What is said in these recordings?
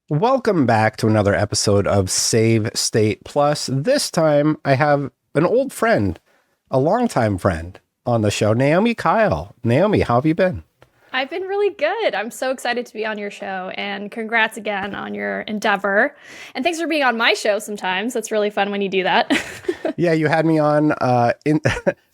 Welcome back to another episode of Save State Plus. This time I have an old friend, a longtime friend on the show, Naomi Kyle. Naomi, how have you been? I've been really good. I'm so excited to be on your show, and congrats again on your endeavor. And thanks for being on my show sometimes. It's really fun when you do that. Yeah, you had me on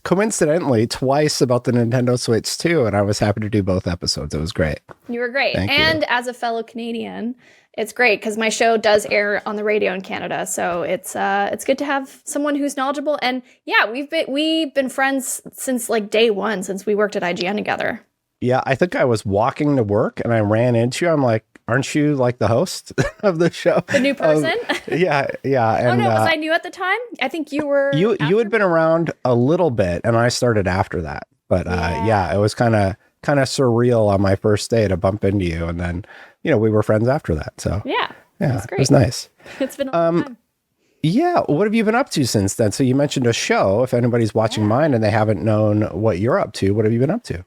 coincidentally twice about the Nintendo Switch 2, and I was happy to do both episodes. It was great. You were great. Thank and you. as a fellow Canadian, it's great because my show does air on the radio in Canada. So it's good to have someone who's knowledgeable. And yeah, we've been friends since like day one, since we worked at IGN together. Yeah, I think I was walking to work and I ran into you. I'm like, aren't you like the host of the show? The new person? Yeah. And, oh no, was I new at the time? I think you were. You had been around a little bit, and I started after that. But yeah, it was kind of surreal on my first day to bump into you, and then we were friends after that. So yeah, it was nice. It's been a long time. Yeah, what have you been up to since then? So you mentioned a show. If anybody's watching mine and they haven't known what you're up to, what have you been up to?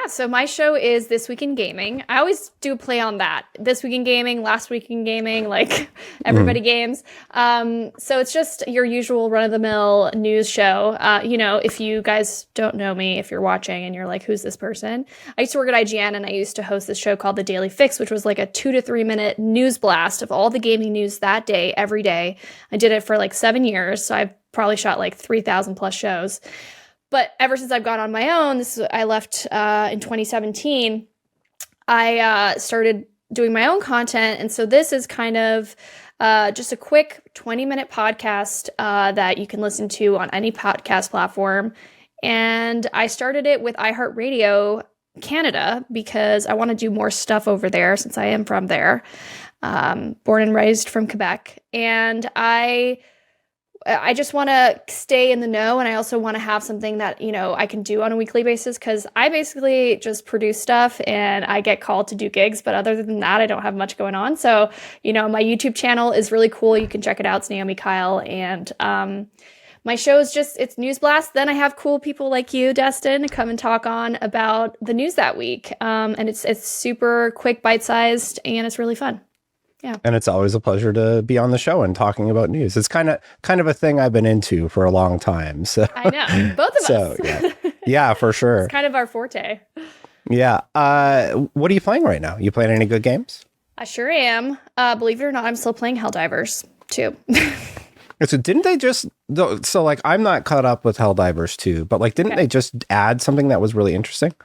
So my show is This Week in Gaming. I always do play on that. This Week in Gaming, Last Week in Gaming, like everybody games. So it's just your usual run-of-the-mill news show. If you guys don't know me, if you're watching and you're like, who's this person? I used to work at IGN and I used to host this show called The Daily Fix, which was like a 2 to 3 minute news blast of all the gaming news that day, every day. I did it for like 7 years. So I've probably shot like 3,000 plus shows. But ever since I've gone on my own, I left in 2017, I started doing my own content. And so this is kind of just a quick 20-minute podcast that you can listen to on any podcast platform. And I started it with iHeart Radio Canada because I want to do more stuff over there since I am from there, born and raised from Quebec. And I just want to stay in the know, and I also want to have something that, I can do on a weekly basis because I basically just produce stuff and I get called to do gigs. But other than that, I don't have much going on. So, my YouTube channel is really cool. You can check it out. It's Naomi Kyle. And my show is it's News Blast. Then I have cool people like you, Destin, come and talk on about the news that week. And it's super quick, bite-sized, and it's really fun. Yeah. And it's always a pleasure to be on the show and talking about news. It's kind of a thing I've been into for a long time. So I know. Both of us. Yeah, for sure. It's kind of our forte. Yeah. What are you playing right now? You playing any good games? I sure am. Believe it or not, I'm still playing Helldivers too. So didn't they just I'm not caught up with Helldivers 2, but didn't they just add something that was really interesting?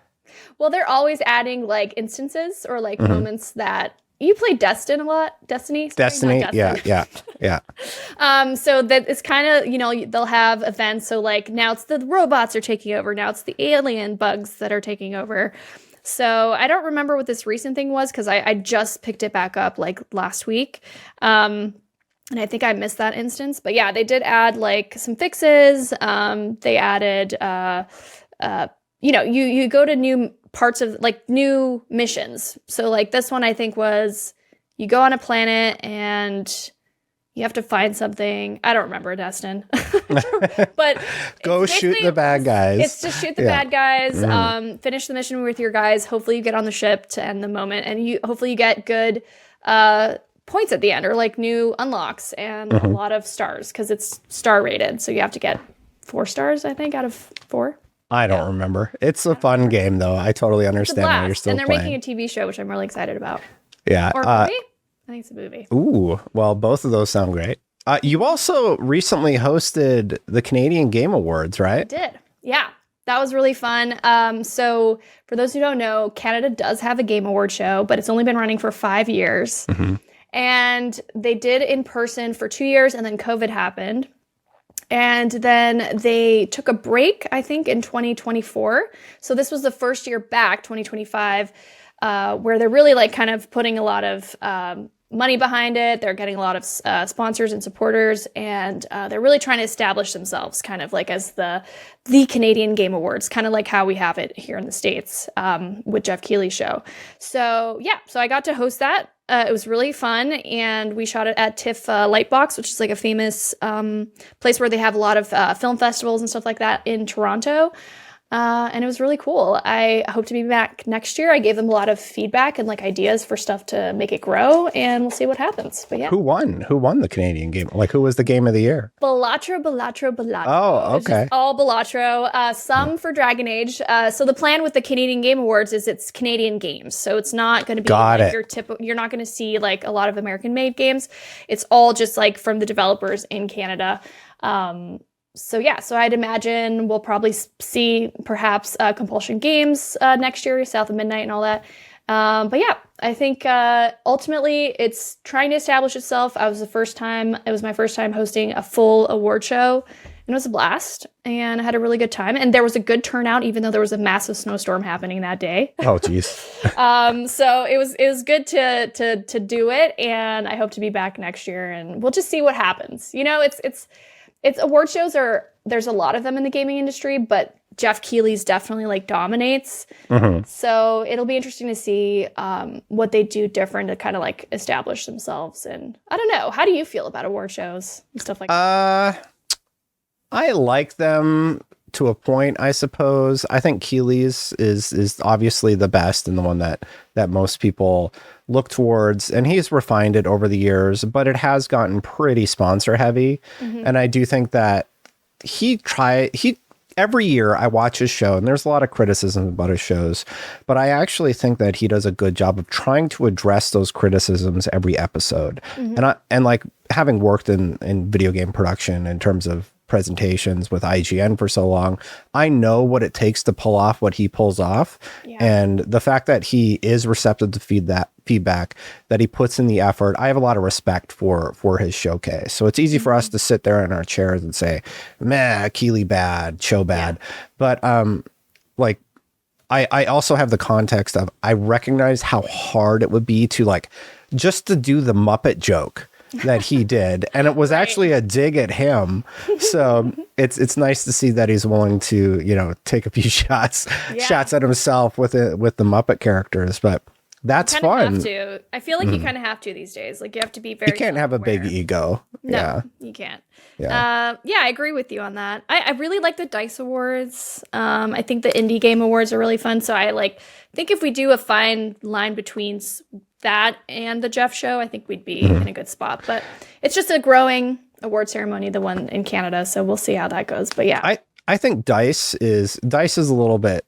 Well, they're always adding instances or moments that you play Destin a lot. Destiny? Sorry, Destiny. Yeah. So that it's kind of, they'll have events. So now it's the robots are taking over. Now it's the alien bugs that are taking over. So I don't remember what this recent thing was because I just picked it back up last week. And I think I missed that instance. But yeah, they did add some fixes. They added, you go to new parts of new missions. So this one I think was you go on a planet and you have to find something. I don't remember, Destin. But go shoot the bad guys. It's just shoot the bad guys, finish the mission with your guys. Hopefully you get on the ship to end the moment and hopefully you get good points at the end or new unlocks and a lot of stars because it's star rated. So you have to get 4 stars, I think, out of 4. I don't remember. It's a fun game, though. I totally understand why you're still playing. And they're making a TV show, which I'm really excited about. Yeah. Or a movie? I think it's a movie. Ooh, well, both of those sound great. You also recently hosted the Canadian Game Awards, right? I did. Yeah. That was really fun. So for those who don't know, Canada does have a Game Award show, but it's only been running for 5 years. And they did in person for 2 years, and then COVID happened. And then they took a break, I think, in 2024. So this was the first year back, 2025, where they're really kind of putting a lot of money behind it. They're getting a lot of sponsors and supporters, and they're really trying to establish themselves kind of as the Canadian Game Awards, kind of like how we have it here in the States with Jeff Keighley's show. So yeah, so I got to host that. It was really fun, and we shot it at TIFF Lightbox, which is a famous place where they have a lot of film festivals and stuff like that in Toronto. And it was really cool. I hope to be back next year. I gave them a lot of feedback and like ideas for stuff to make it grow, and we'll see what happens. But yeah. Who won? Who won the Canadian game? Like, who was the game of the year? Balatro, Balatro, Balatro. Oh, It's okay. just all Balatro. Some for Dragon Age. So the plan with the Canadian Game Awards is it's Canadian games. So it's not going to be Got like it. your typical. You're not going to see like a lot of American-made games. It's all just like from the developers in Canada. So yeah, so I'd imagine we'll probably see perhaps Compulsion Games next year, South of Midnight and all that. But yeah, I think ultimately it's trying to establish itself. It was my first time hosting a full award show, and it was a blast, and I had a really good time. And there was a good turnout, even though there was a massive snowstorm happening that day. Oh, geez. So it was good to do it, and I hope to be back next year, and we'll just see what happens. You know, it's award shows there's a lot of them in the gaming industry, but Jeff Keighley's definitely like dominates. Mm-hmm. So it'll be interesting to see what they do different to kind of like establish themselves. And I don't know, how do you feel about award shows and stuff like that? I like them to a point, I suppose. I think Keeley's is obviously the best and the one that most people look towards, and he's refined it over the years, but it has gotten pretty sponsor heavy. Mm-hmm. And I do think that every year I watch his show, and there's a lot of criticism about his shows, but I actually think that he does a good job of trying to address those criticisms every episode. Mm-hmm. And like having worked in video game production in terms of presentations with IGN for so long, I know what it takes to pull off what he pulls off. Yeah. And the fact that he is receptive to feedback, that he puts in the effort, I have a lot of respect for his showcase. So it's easy for us to sit there in our chairs and say, meh, Keeley bad, show bad. Yeah. But like I also have the context of, I recognize how hard it would be to like just to do the Muppet joke that he did, and it was actually a dig at him. So it's nice to see that he's willing to, you know, take a few shots at himself with the Muppet characters. But that's fun. Have to. I feel like you kind of have to these days. Like you have to be very. You can't have a big ego. No, you can't. Yeah. I agree with you on that. I really like the DICE Awards. I think the Indie Game Awards are really fun. So I think if we do a fine line between that and the Jeff show, I think we'd be in a good spot. But it's just a growing award ceremony, the one in Canada. So we'll see how that goes. But yeah, I think DICE is a little bit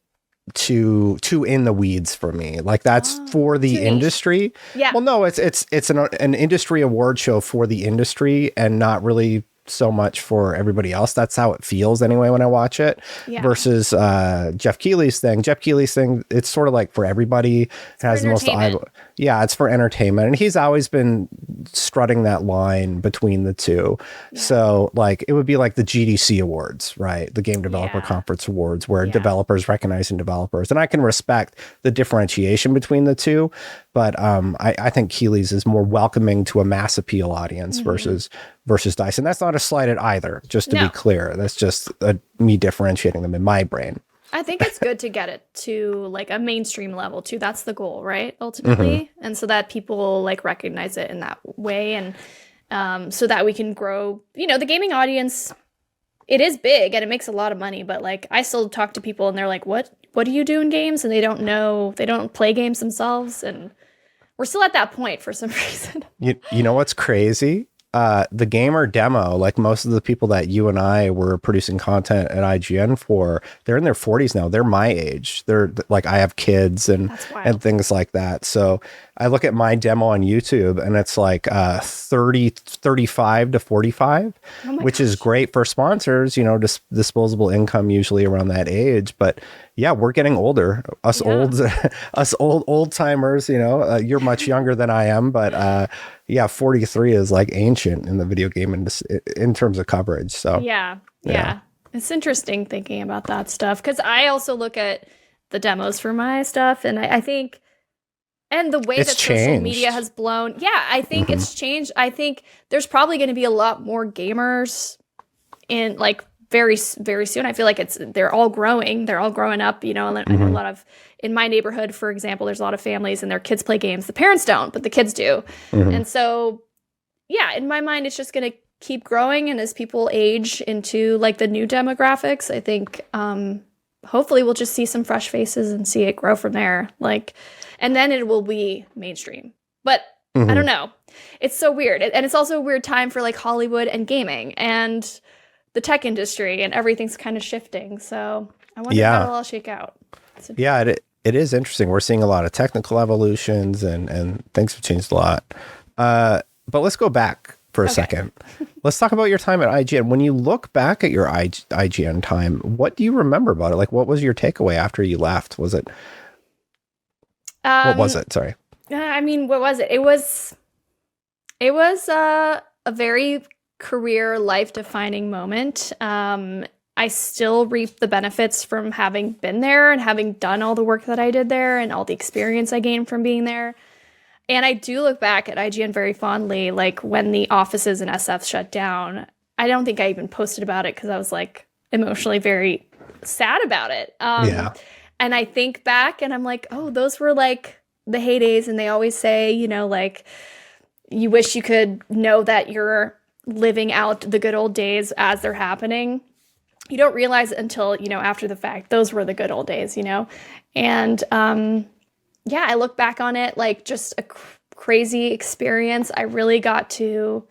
too in the weeds for me. Like that's for the industry. Yeah. Well, no, it's an industry award show for the industry and not really so much for everybody else. That's how it feels anyway when I watch it. Yeah. Versus Jeff Keighley's thing. Jeff Keighley's thing, it's sort of like for everybody. It has the most it's for entertainment. And he's always been strutting that line between the two. Yeah. So like it would be like the GDC awards, right? The Game Developer Conference Awards, where developers recognizing developers. And I can respect the differentiation between the two, but I think Keighley's is more welcoming to a mass appeal audience versus DICE. And that's not a slight at either, just to be clear. That's just me differentiating them in my brain. I think it's good to get it to like a mainstream level too. That's the goal, right? Ultimately. And so that people like recognize it in that way. And so that we can grow, you know, the gaming audience. It is big and it makes a lot of money, but like I still talk to people and they're like, what do you do in games? And they don't play games themselves. And we're still at that point for some reason. You know what's crazy? The gamer demo, like most of the people that you and I were producing content at IGN for, they're in their 40s now. They're my age. They're like, I have kids and things like that. So I look at my demo on YouTube and it's like 35 to 45, which is great for sponsors, you know, disposable income usually around that age. But yeah, we're getting older. Us old timers, you know, you're much younger than I am, but 43 is like ancient in the video game industry in terms of coverage. So yeah. It's interesting thinking about that stuff because I also look at the demos for my stuff, and I think, and the way that social media has blown, I think it's changed. I think there's probably going to be a lot more gamers in like very, very soon. I feel like they're all growing. They're all growing up, you know, and I know a lot of, in my neighborhood, for example, there's a lot of families and their kids play games. The parents don't, but the kids do. And so, in my mind, it's just going to keep growing. And as people age into like the new demographics, I think hopefully we'll just see some fresh faces and see it grow from there. Like, and then it will be mainstream. But I don't know. It's so weird. And it's also a weird time for like Hollywood and gaming and the tech industry, and everything's kind of shifting. So I wonder how it'll all shake out. Yeah, it is interesting. We're seeing a lot of technical evolutions and things have changed a lot. But let's go back for a second. Let's talk about your time at IGN. When you look back at your IGN time, what do you remember about it? Like, what was your takeaway after you left? Was it... what was it? Sorry. I mean, what was it? It was a very career life-defining moment. I still reap the benefits from having been there and having done all the work that I did there and all the experience I gained from being there. And I do look back at IGN very fondly, like when the offices in SF shut down. I don't think I even posted about it because I was like emotionally very sad about it. And I think back and I'm like, oh, those were like the heydays. And they always say, you know, like, you wish you could know that you're living out the good old days as they're happening. You don't realize it until, you know, after the fact. Those were the good old days, you know? And yeah, I look back on it like just a crazy experience. I really got to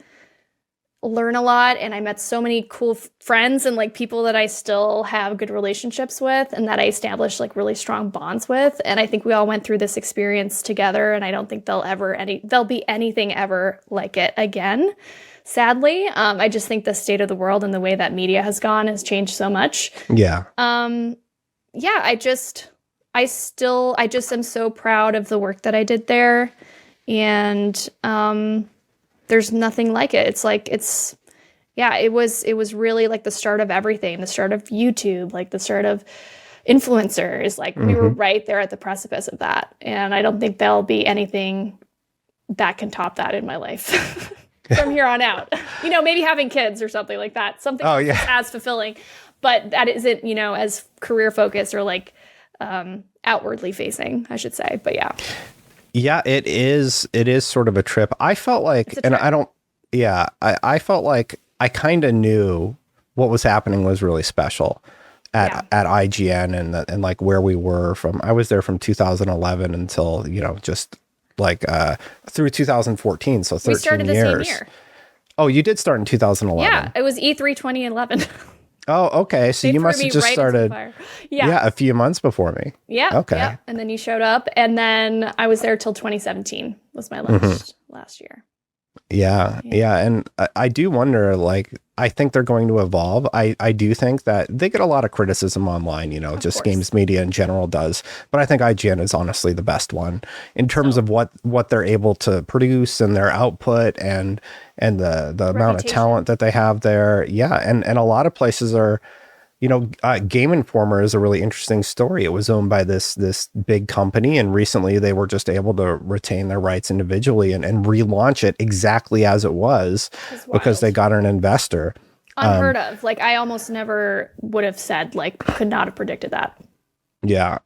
learn a lot, and I met so many cool friends and like people that I still have good relationships with and that I established like really strong bonds with. And I think we all went through this experience together, and I don't think there'll be anything ever like it again. Sadly, I just think the state of the world and the way that media has gone has changed so much. Yeah. Yeah, I just am so proud of the work that I did there. And there's nothing like it. It was really like the start of everything, the start of YouTube, like the start of influencers. Like we were right there at the precipice of that. And I don't think there'll be anything that can top that in my life. From here on out, you know, maybe having kids or something like that, something as fulfilling, but that isn't, you know, as career focused or like outwardly facing, I should say. But yeah, it is sort of a trip. I felt like, and I felt like I kind of knew what was happening was really special at IGN and like where we were from. I was there from 2011 until, you know, just like through 2014, so 13 years. We started the same year. Oh, you did start in 2011. Yeah, it was E3 2011. Oh, okay. So you must have just started a few months before me. Yeah. Okay. Yeah. And then you showed up, and then I was there till 2017 was my last year. Yeah. And I do wonder, like, I think they're going to evolve. I do think that they get a lot of criticism online, you know, of just course. Games media in general does. But I think IGN is honestly the best one in terms of what they're able to produce and their output and the amount of talent that they have there. Yeah. And a lot of places are, you know, Game Informer is a really interesting story. It was owned by this big company, and recently they were just able to retain their rights individually and relaunch it exactly as it was because they got an investor. Unheard of. Like, I almost never would have said, like, could not have predicted that. Yeah,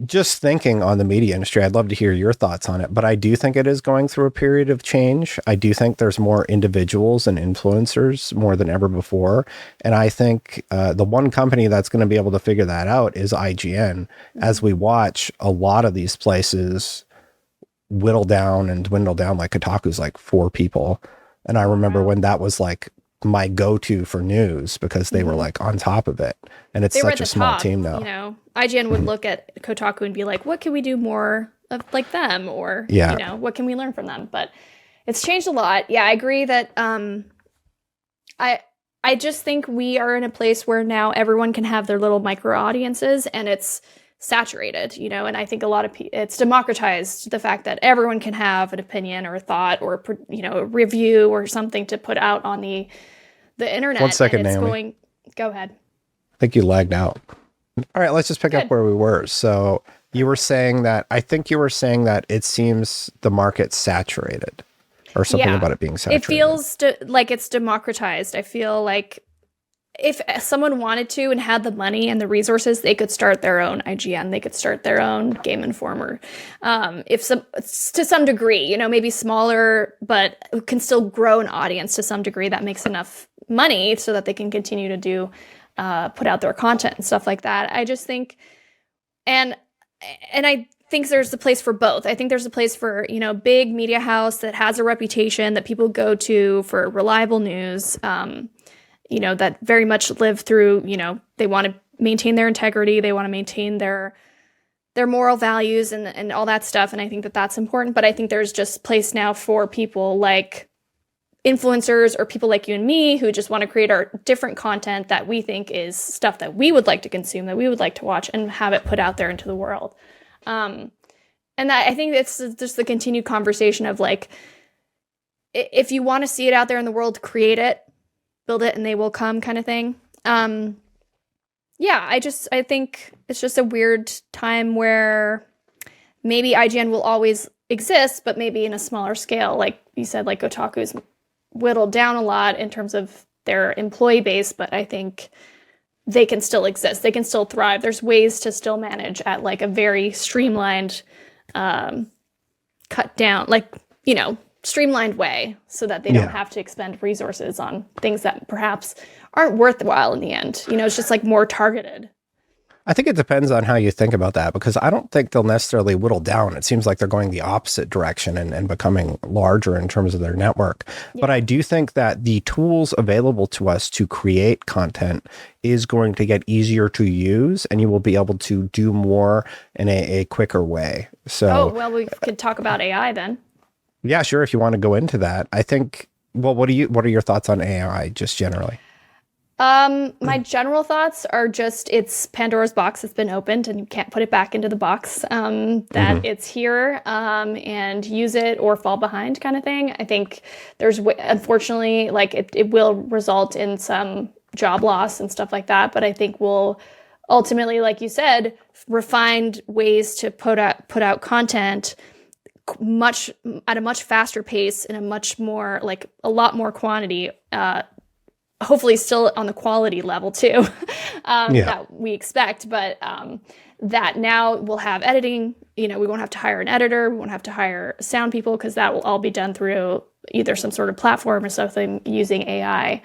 just thinking on the media industry, I'd love to hear your thoughts on it, but I do think it is going through a period of change. I do think there's more individuals and influencers more than ever before. And I think the one company that's going to be able to figure that out is IGN, as we watch a lot of these places whittle down and dwindle down. Like Kotaku's like 4 people. And I remember when that was like my go-to for news because they were like on top of it, and it's such a small team now. You know, IGN would look at Kotaku and be like, what can we do more of like them, or you know, what can we learn from them? But it's changed a lot. Yeah, I agree that I just think we are in a place where now everyone can have their little micro audiences, and it's saturated, you know, and I think a lot of it's democratized the fact that everyone can have an opinion or a thought or, you know, a review or something to put out on the internet. 1 second, Naomi. Go ahead. I think you lagged out. All right, let's just pick up where we were. So you were saying that, I think you were saying that it seems the market's saturated, or something about it being saturated. It feels like it's democratized. I feel like if someone wanted to and had the money and the resources, they could start their own IGN. They could start their own Game Informer. To some degree, you know, maybe smaller, but can still grow an audience to some degree that makes enough money so that they can continue to do put out their content and stuff like that. I just think, and I think there's a place for both. I think there's a place for, big media house that has a reputation that people go to for reliable news, that very much live through, they want to maintain their integrity. They want to maintain their moral values and all that stuff. And I think that that's important. But I think there's just place now for people like influencers or people like you and me who just want to create our different content that we think is stuff that we would like to consume, that we would like to watch, and have it put out there into the world. And that, I think it's just the continued conversation of like, if you want to see it out there in the world, create it, build it, and they will come kind of thing. I think it's just a weird time where maybe IGN will always exist, but maybe in a smaller scale. Like you said, like Kotaku's whittled down a lot in terms of their employee base, but I think they can still exist. They can still thrive. There's ways to still manage at like a very streamlined, cut down, streamlined way so that they don't have to expend resources on things that perhaps aren't worthwhile in the end. It's just like more targeted. I think it depends on how you think about that, because I don't think they'll necessarily whittle down. It seems like they're going the opposite direction and becoming larger in terms of their network. Yeah. But I do think that the tools available to us to create content is going to get easier to use, and you will be able to do more in a quicker way. So, we could talk about AI then. Yeah, sure. If you want to go into that, I think, what are your thoughts on AI just generally? My general thoughts are just it's Pandora's box that's been opened and you can't put it back into the box, it's here, and use it or fall behind kind of thing. I think there's, unfortunately, like it will result in some job loss and stuff like that. But I think we'll ultimately, like you said, refine ways to put out content at a much faster pace in a much more, like a lot more quantity, hopefully still on the quality level too, that we expect, but that now we'll have editing, we won't have to hire an editor, we won't have to hire sound people, because that will all be done through either some sort of platform or something using AI.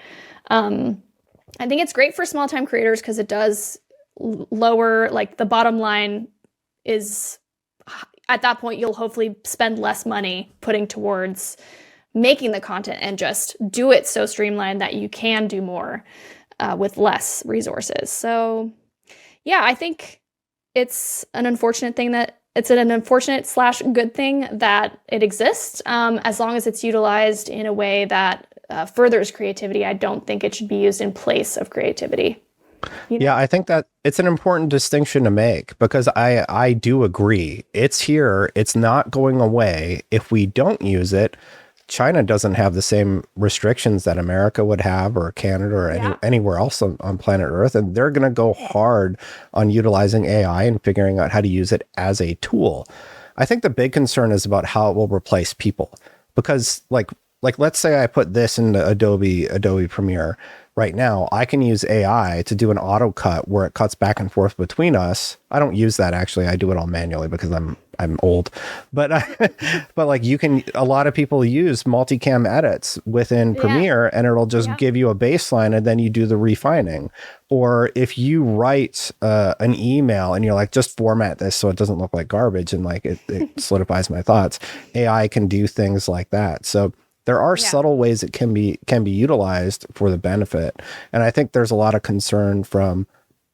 I think it's great for small-time creators because it does lower, like the bottom line is, at that point, you'll hopefully spend less money putting towards making the content and just do it so streamlined that you can do more with less resources. So I think it's an unfortunate thing that it's an unfortunate / good thing that it exists, as long as it's utilized in a way that furthers creativity. I don't think it should be used in place of creativity. Yeah, I think that it's an important distinction to make, because I do agree. It's here. It's not going away. If we don't use it, China doesn't have the same restrictions that America would have, or Canada, or anywhere else on planet Earth. And they're going to go hard on utilizing AI and figuring out how to use it as a tool. I think the big concern is about how it will replace people, because like let's say I put this into Adobe Premiere right now. I can use AI to do an auto cut where it cuts back and forth between us. I don't use that, actually. I do it all manually because I'm old, but like a lot of people use multicam edits within Premiere, and it'll just give you a baseline and then you do the refining. Or if you write an email and you're like, just format this so it doesn't look like garbage, and like it solidifies my thoughts, AI can do things like that. So there are subtle ways it can be utilized for the benefit. And I think there's a lot of concern from,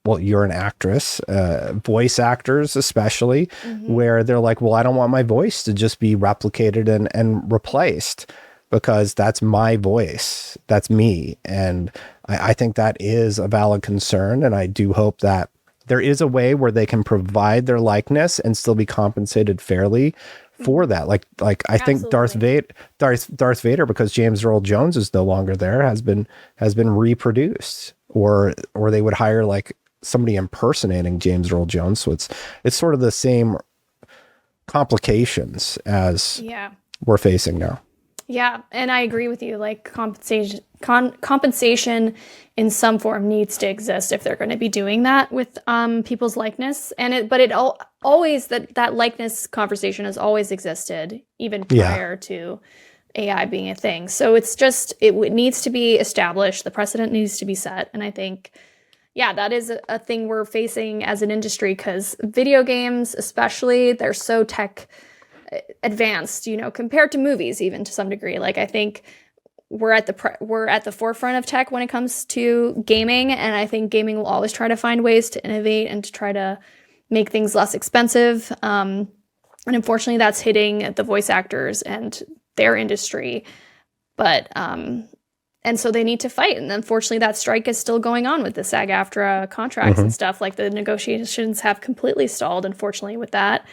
well, you're an actress, voice actors especially, where they're like, well, I don't want my voice to just be replicated and replaced, because that's my voice. That's me. And I think that is a valid concern. And I do hope that there is a way where they can provide their likeness and still be compensated fairly for that. Like I think Darth Vader, because James Earl Jones is no longer there, has been reproduced, or they would hire like somebody impersonating James Earl Jones. So it's sort of the same complications as we're facing now. Yeah, and I agree with you. Like compensation in some form needs to exist if they're going to be doing that with people's likeness. But it always that likeness conversation has always existed, even prior to AI being a thing. So it's just it needs to be established. The precedent needs to be set, and I think yeah, that is a thing we're facing as an industry, because video games, especially, they're so tech advanced, compared to movies, even to some degree. Like, I think we're at the forefront of tech when it comes to gaming, and I think gaming will always try to find ways to innovate and to try to make things less expensive. And unfortunately, that's hitting the voice actors and their industry. But and so they need to fight. And unfortunately, that strike is still going on with the SAG-AFTRA contracts and stuff. Like, the negotiations have completely stalled, unfortunately, with that.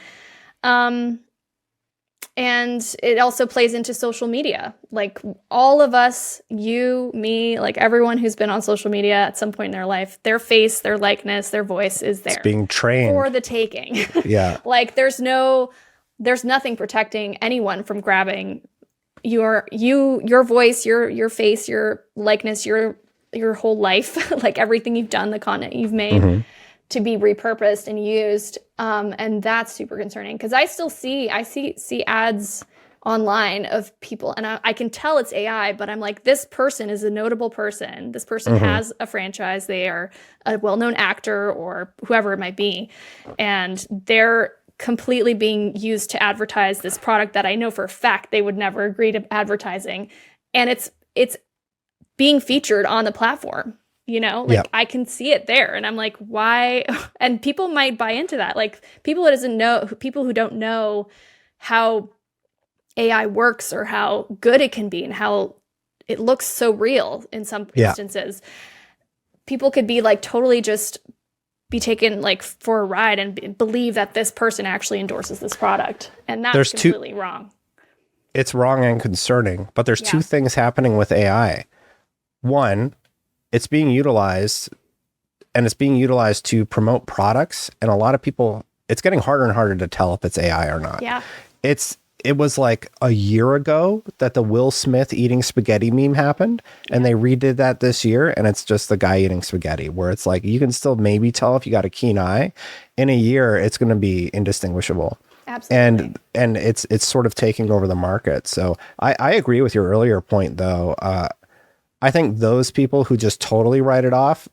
And it also plays into social media. Like, all of us, you, me, like everyone who's been on social media at some point in their life, their face, their likeness, their voice is there. It's being trained. For the taking. Yeah. Like, there's nothing protecting anyone from grabbing your voice, your face, your likeness, your whole life, like everything you've done, the content you've made, to be repurposed and used. And that's super concerning, because I see ads online of people, and I can tell it's AI, but I'm like, this person is a notable person. This person has a franchise. They are a well-known actor or whoever it might be. And they're completely being used to advertise this product that I know for a fact they would never agree to advertising. And it's being featured on the platform, I can see it there, and I'm like, why? And people might buy into that. Like, people who don't know how AI works or how good it can be and how it looks so real in some instances. People could be like totally just be taken like for a ride and believe that this person actually endorses this product. And that's completely wrong. It's wrong and concerning, but there's two things happening with AI. One, it's being utilized to promote products. And a lot of people, it's getting harder and harder to tell if it's AI or not. Yeah. It was like a year ago that the Will Smith eating spaghetti meme happened, and they redid that this year, and it's just the guy eating spaghetti, where it's like, you can still maybe tell if you got a keen eye. In a year, it's going to be indistinguishable. Absolutely. And it's sort of taking over the market. So I agree with your earlier point, though. I think those people who just totally write it off,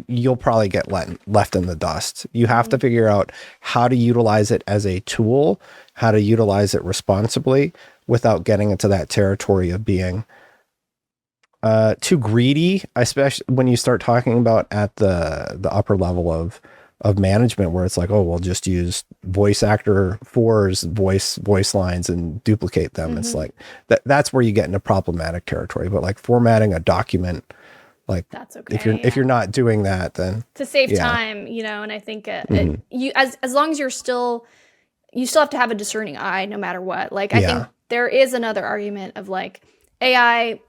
you'll probably get left in the dust. You have to figure out how to utilize it as a tool, how to utilize it responsibly without getting into that territory of being too greedy, especially when you start talking about at the upper level of management, where it's like, oh, we'll just use voice actor 4's voice lines and duplicate them. It's like that's where you get into problematic territory. But like formatting a document, like, that's okay. If you're not doing that, then to save time, and I think you as long as you still have to have a discerning eye, no matter what. Like, I think there is another argument of like, AI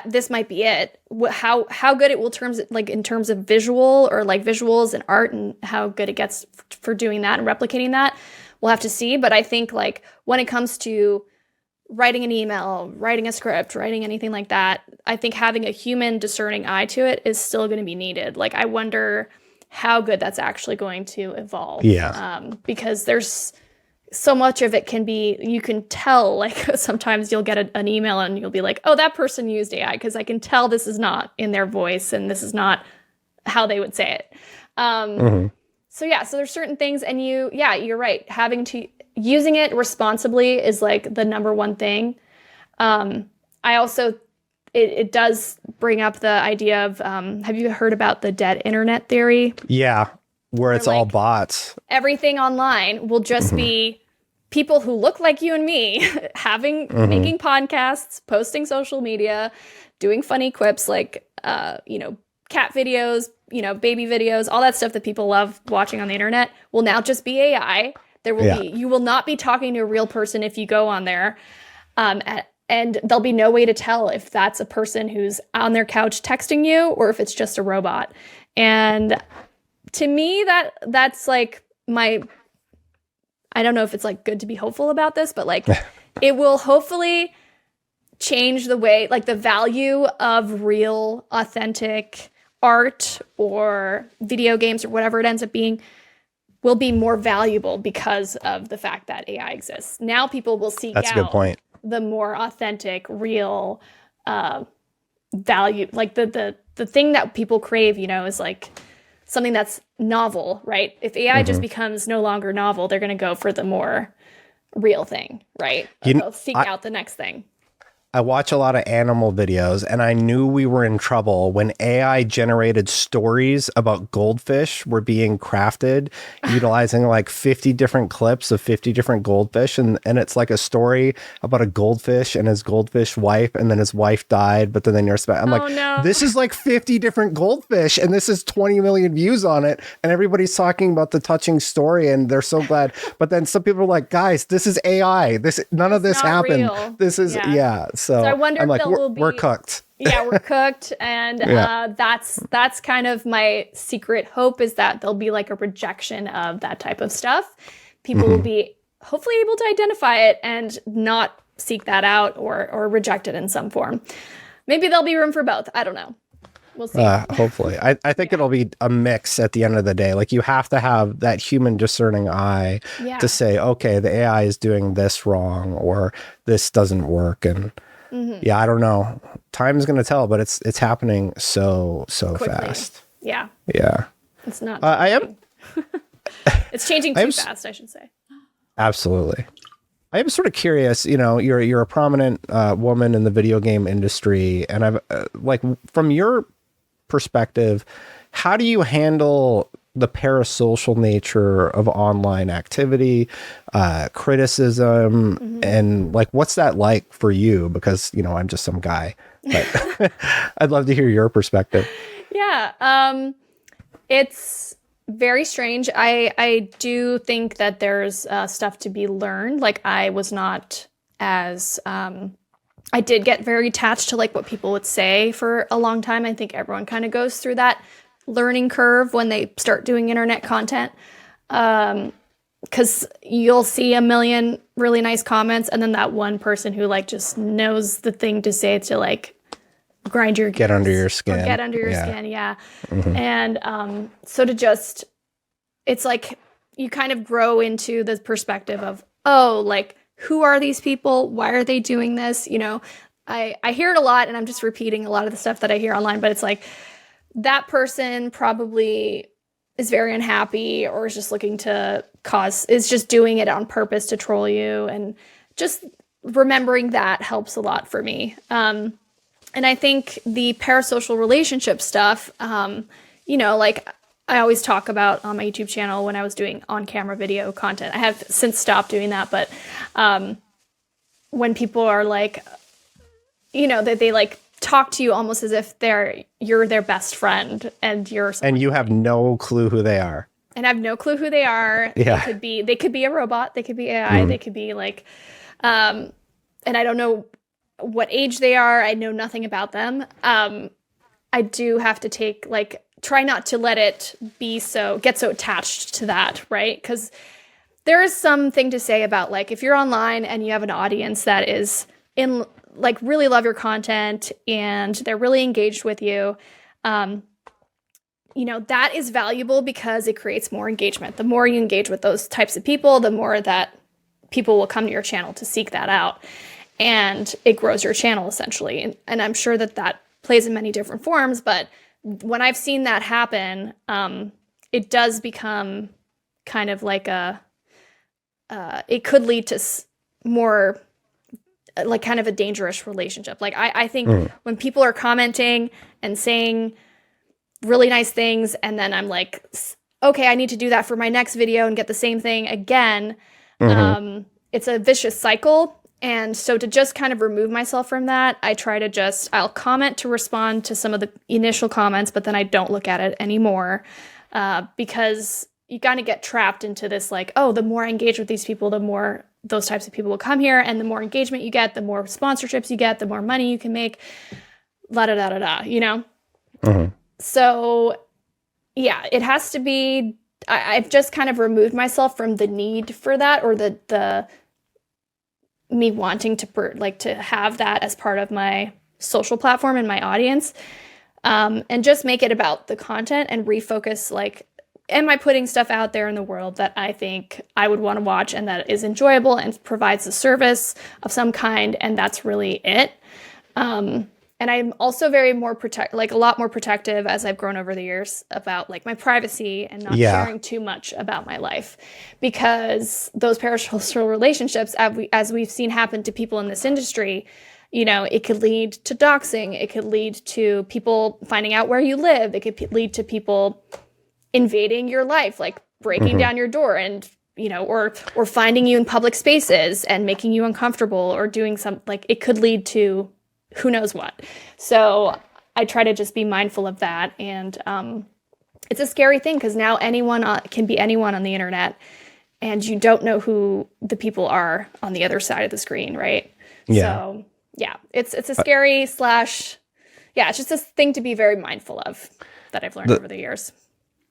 this might be it. How good it will in terms of visual or like visuals and art, and how good it gets for doing that and replicating that, we'll have to see. But I think like when it comes to writing an email, writing a script, writing anything like that, I think having a human discerning eye to it is still going to be needed. Like, I wonder how good that's actually going to evolve. Yeah. Because there's so much of it you can tell, like sometimes you'll get an email and you'll be like, oh, that person used AI, because I can tell this is not in their voice and this is not how they would say it. So there's certain things, and you're right. Using it responsibly is like the number one thing. I also, it does bring up the idea of, have you heard about the dead internet theory? Yeah. Where it's all bots. Everything online will just be people who look like you and me making podcasts, posting social media, doing funny quips like, cat videos, baby videos, all that stuff that people love watching on the internet will now just be AI. You will not be talking to a real person if you go on there. And there'll be no way to tell if that's a person who's on their couch texting you or if it's just a robot. And to me, that's like I don't know if it's like good to be hopeful about this, but like it will hopefully change the way, like the value of real, authentic art or video games or whatever it ends up being will be more valuable because of the fact that AI exists. Now people will seek out a good point. The more authentic, real value, like the thing that people crave, is like something that's novel, right? If AI just becomes no longer novel, they're going to go for the more real thing, right? They'll seek out the next thing. I watch a lot of animal videos, and I knew we were in trouble when AI generated stories about goldfish were being crafted utilizing like 50 different clips of 50 different goldfish. And it's like a story about a goldfish and his goldfish wife, and then his wife died, but then they nurse back. I'm like, no. This is like 50 different goldfish, and this is 20 million views on it. And everybody's talking about the touching story, and they're so glad. But then some people are like, guys, this is AI. None of this happened. Real. This is, So I wonder I'm if like, we're cooked. Yeah, we're cooked. And that's kind of my secret hope, is that there'll be like a rejection of that type of stuff. People will be hopefully able to identify it and not seek that out or reject it in some form. Maybe there'll be room for both. I don't know. We'll see. Hopefully. I think it'll be a mix at the end of the day. Like, you have to have that human discerning eye to say, okay, the AI is doing this wrong, or this doesn't work. And I don't know. Time's going to tell, but it's happening so quickly. Fast. Yeah. It's not. It's changing too fast, I should say. Absolutely. I am sort of curious, you're a prominent woman in the video game industry, and I've like, from your perspective, how do you handle the parasocial nature of online activity, criticism, and like, what's that like for you? Because, I'm just some guy, but I'd love to hear your perspective. Yeah. It's very strange. I do think that there's stuff to be learned. Like, I was not as, I did get very attached to like what people would say for a long time. I think everyone kind of goes through that learning curve when they start doing internet content. Because you'll see a million really nice comments, and then that one person who like just knows the thing to say to like grind your gears, get under your skin. Yeah. And so it's like you kind of grow into the perspective of, oh, like, who are these people? Why are they doing this? I hear it a lot, and I'm just repeating a lot of the stuff that I hear online, but it's like, that person probably is very unhappy, or is just looking to is just doing it on purpose to troll you. And just remembering that helps a lot for me. And I think the parasocial relationship stuff, like I always talk about on my YouTube channel when I was doing on-camera video content. I have since stopped doing that, but when people are like, that they like talk to you almost as if you're their best friend, and you have no clue who they are. And I have no clue who they are. Yeah. They could be a robot. They could be AI. They could be like, and I don't know what age they are. I know nothing about them. I do have to try not to let it get so attached to that, right? Because there is something to say about like, if you're online and you have an audience that is really love your content and they're really engaged with you, that is valuable because it creates more engagement. The more you engage with those types of people, the more that people will come to your channel to seek that out. And it grows your channel essentially. And I'm sure that plays in many different forms, but when I've seen that happen, it does become kind of like it could lead to more like kind of a dangerous relationship. Like I think when people are commenting and saying really nice things, and then I'm like, okay, I need to do that for my next video and get the same thing again. It's a vicious cycle. And so to just kind of remove myself from that, I try to I'll comment to respond to some of the initial comments, but then I don't look at it anymore, because you kind of get trapped into this like, oh, the more I engage with these people, the more those types of people will come here, and the more engagement you get, the more sponsorships you get, the more money you can make, la da da da da, So yeah, it has to be, I've just kind of removed myself from the need for that, or the me wanting to have that as part of my social platform and my audience, and just make it about the content and refocus, like, am I putting stuff out there in the world that I think I would want to watch and that is enjoyable and provides a service of some kind, and that's really it. And I'm also very more like a lot more protective as I've grown over the years about like my privacy and not sharing too much about my life, because those parasocial relationships, as we've seen happen to people in this industry, you know, it could lead to doxing. It could lead to people finding out where you live. It could lead to people invading your life, like breaking down your door and, you know, or finding you in public spaces and making you uncomfortable or doing something. Like it could lead to who knows what. So I try to just be mindful of that. And it's a scary thing because now anyone can be anyone on the internet, and you don't know who the people are on the other side of the screen, right? Yeah. So yeah, it's a scary it's just a thing to be very mindful of that I've learned over the years.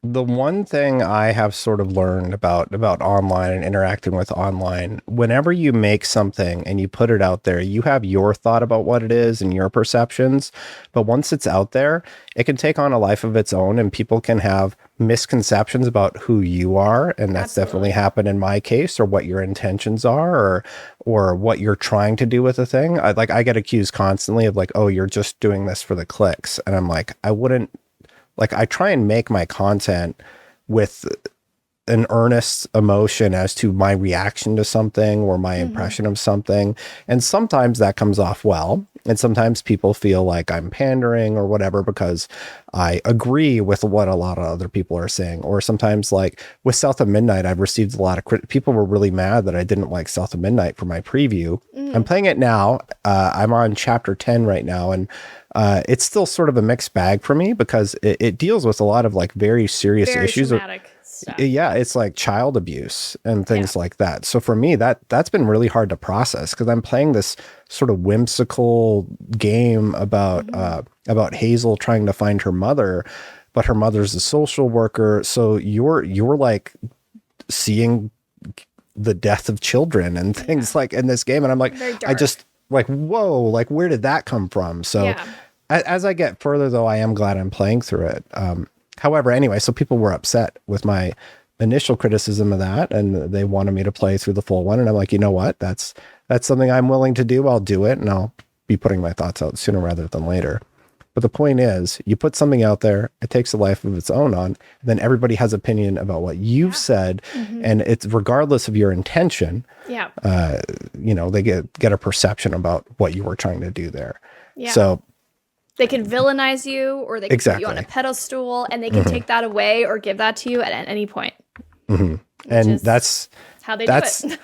The one thing I have sort of learned about online and interacting with online, whenever you make something and you put it out there, you have your thought about what it is and your perceptions. But once it's out there, it can take on a life of its own, and people can have misconceptions about who you are. And that's definitely happened in my case, or what your intentions are, or what you're trying to do with a thing. I get accused constantly of like, oh, you're just doing this for the clicks. And I'm like, I wouldn't. Like, I try and make my content with an earnest emotion as to my reaction to something or my impression of something. And sometimes that comes off well. And sometimes people feel like I'm pandering or whatever because I agree with what a lot of other people are saying. Or sometimes, like with South of Midnight, I've received a lot of people were really mad that I didn't like South of Midnight for my preview. I'm playing it now. I'm on chapter 10 right now. And it's still sort of a mixed bag for me because it deals with a lot of like very serious issues. Stuff. Yeah, it's like child abuse and things like that. So for me, that's been really hard to process because I'm playing this sort of whimsical game about Hazel trying to find her mother, but her mother's a social worker. So you're like seeing the death of children and things like in this game, and I'm like, I just like, whoa, like where did that come from? So as I get further, though, I am glad I'm playing through it. However, anyway, so people were upset with my initial criticism of that, and they wanted me to play through the full one. And I'm like, you know what? That's something I'm willing to do. I'll do it, and I'll be putting my thoughts out sooner rather than later. But the point is, you put something out there, it takes a life of its own on, and then everybody has opinion about what you've said, and it's regardless of your intention. Yeah. You know, they get a perception about what you were trying to do there. Yeah. So they can villainize you, or they can put you on a pedestal, and they can take that away or give that to you at any point. And that's how they do it.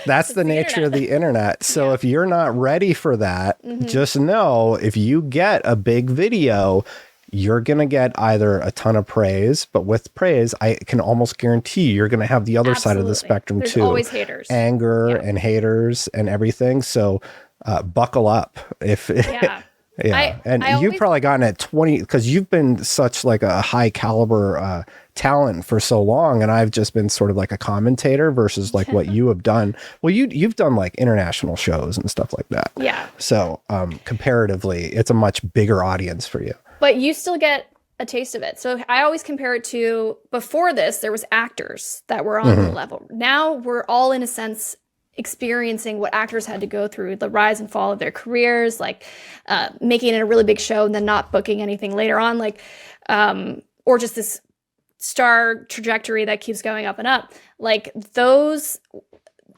That's the nature of the internet. So if you're not ready for that, just know if you get a big video, you're going to get either a ton of praise, but with praise, I can almost guarantee you're going to have the other side of the spectrum too. There's always haters. Anger and haters and everything. So buckle up. You've probably gotten at 20 because you've been such like a high caliber talent for so long, and I've just been sort of like a commentator versus like what you have done. Well, you've done like international shows and stuff like that. Yeah. So comparatively, it's a much bigger audience for you. But you still get a taste of it. So I always compare it to before this, there was actors that were on the level. Now we're all in a sense experiencing what actors had to go through, the rise and fall of their careers, like making it a really big show and then not booking anything later on, like or just this star trajectory that keeps going up and up. Like those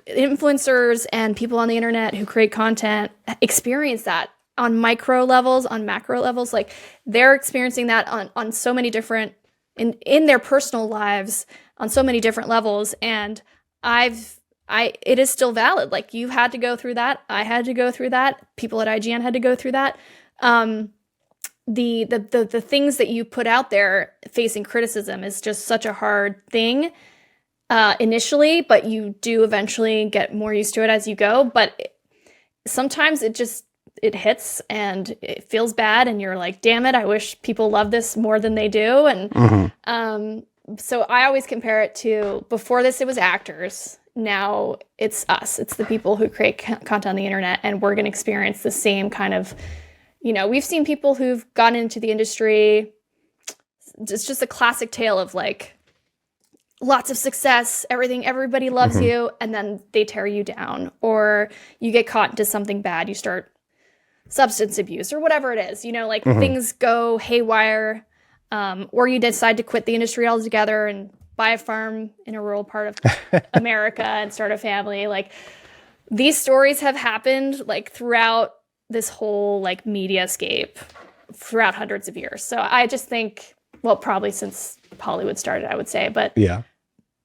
influencers and people on the internet who create content experience that on micro levels, on macro levels. Like they're experiencing that on so many different in their personal lives on so many different levels. And it is still valid. Like you had to go through that. I had to go through that. People at IGN had to go through that. The things that you put out there facing criticism is just such a hard thing initially, but you do eventually get more used to it as you go. But sometimes it hits and it feels bad, and you're like, damn it, I wish people love this more than they do. And so I always compare it to before this, it was actors. Now it's us. It's the people who create content on the internet, and we're going to experience the same kind of, you know, we've seen people who've gotten into the industry. It's just a classic tale of like lots of success, everybody loves you, and then they tear you down, or you get caught into something bad. You start substance abuse or whatever it is, like things go haywire, or you decide to quit the industry altogether and buy a farm in a rural part of America and start a family. Like these stories have happened like throughout this whole like mediascape throughout hundreds of years. So I just think, well, probably since Hollywood started, I would say, but yeah,